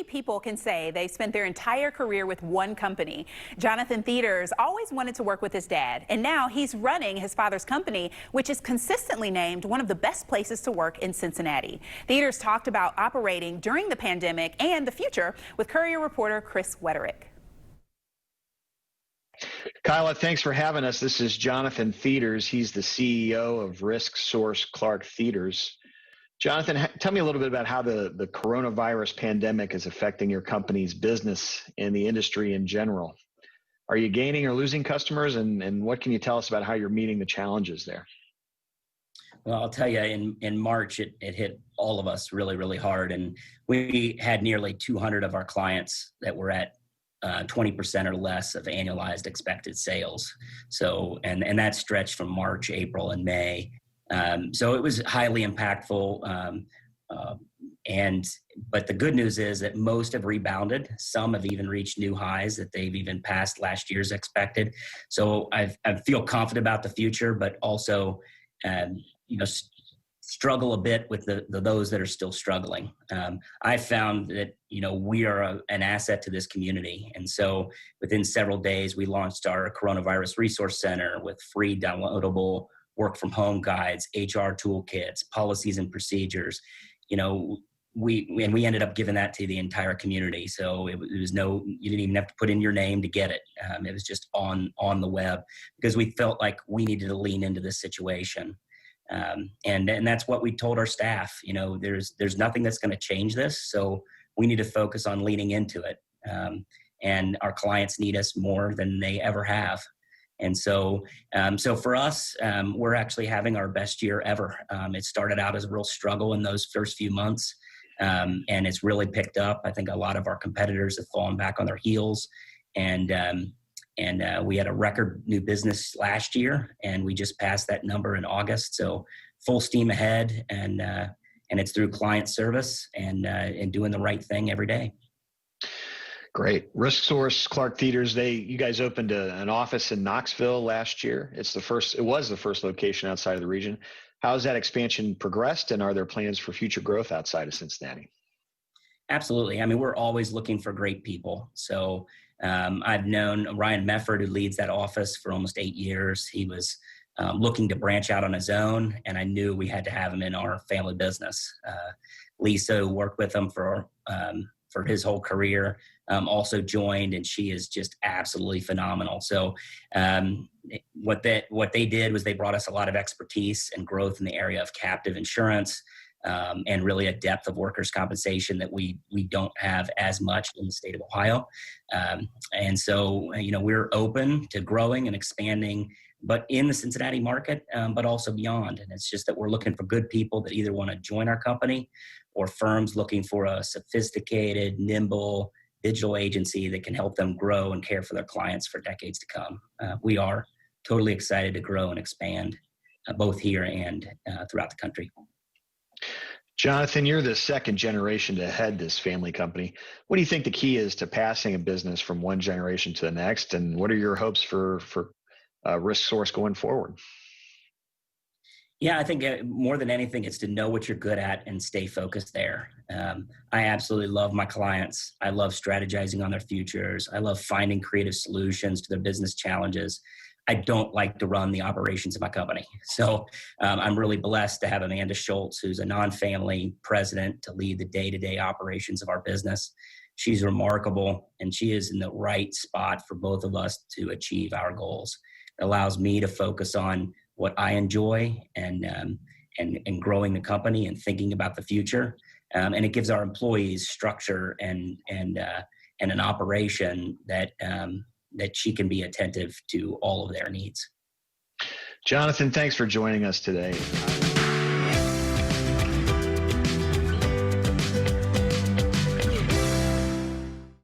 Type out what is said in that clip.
people can say they spent their entire career with one company. Jonathan Theders always wanted to work with his dad, and now he's running his father's company, which is consistently named one of the best places to work in Cincinnati. Theders talked about operating during the pandemic and the future with Courier reporter Chris Wetterick. Kyla, thanks for having us. This is Jonathan Theders. He's the CEO of RiskSource Theders. Jonathan, tell me a little bit about how the coronavirus pandemic is affecting your company's business and the industry in general. Are you gaining or losing customers, and what can you tell us about how you're meeting the challenges there? Well, I'll tell you, in March, it hit all of us really, really hard. And we had nearly 200 of our clients that were at 20% or less of annualized expected sales. So, and that stretched from March, April, and May. So it was highly impactful. But the good news is that most have rebounded. Some have even reached new highs that they've even passed last year's expected. So I feel confident about the future, but also, struggle a bit with those that are still struggling. I found that, we are an asset to this community. And so within several days, we launched our Coronavirus Resource Center with free downloadable work from home guides, HR toolkits, policies and procedures. We ended up giving that to the entire community. So it was you didn't even have to put in your name to get it. It was just on the web because we felt like we needed to lean into this situation. And that's what we told our staff. There's nothing that's going to change this. So we need to focus on leaning into it. And our clients need us more than they ever have. And so for us, we're actually having our best year ever. It started out as a real struggle in those first few months. And it's really picked up. I think a lot of our competitors have fallen back on their heels. And we had a record new business last year, and we just passed that number in August. So full steam ahead, and it's through client service and doing the right thing every day. Great. RiskSource Theders, you guys opened an office in Knoxville last year. It was the first location outside of the region. How has that expansion progressed, and are there plans for future growth outside of Cincinnati? Absolutely. I mean, we're always looking for great people. So I've known Ryan Mefford, who leads that office, for almost 8 years. He was looking to branch out on his own, and I knew we had to have him in our family business. Lisa, who worked with him for his whole career, also joined, and she is just absolutely phenomenal. So what they did was they brought us a lot of expertise and growth in the area of captive insurance, and really a depth of workers' compensation that we don't have as much in the state of Ohio. And so, we're open to growing and expanding, but in the Cincinnati market, but also beyond. And it's just that we're looking for good people that either want to join our company, or firms looking for a sophisticated, nimble digital agency that can help them grow and care for their clients for decades to come. We are totally excited to grow and expand, both here and throughout the country. Jonathan, you're the second generation to head this family company. What do you think the key is to passing a business from one generation to the next, and what are your hopes for RiskSource going forward? Yeah, I think more than anything, it's to know what you're good at and stay focused there. I absolutely love my clients. I love strategizing on their futures. I love finding creative solutions to their business challenges. I don't like to run the operations of my company. So I'm really blessed to have Amanda Schultz, who's a non-family president, to lead the day-to-day operations of our business. She's remarkable, and she is in the right spot for both of us to achieve our goals. It allows me to focus on what I enjoy and growing the company and thinking about the future. And it gives our employees structure and an operation that she can be attentive to all of their needs. Jonathan, thanks for joining us today.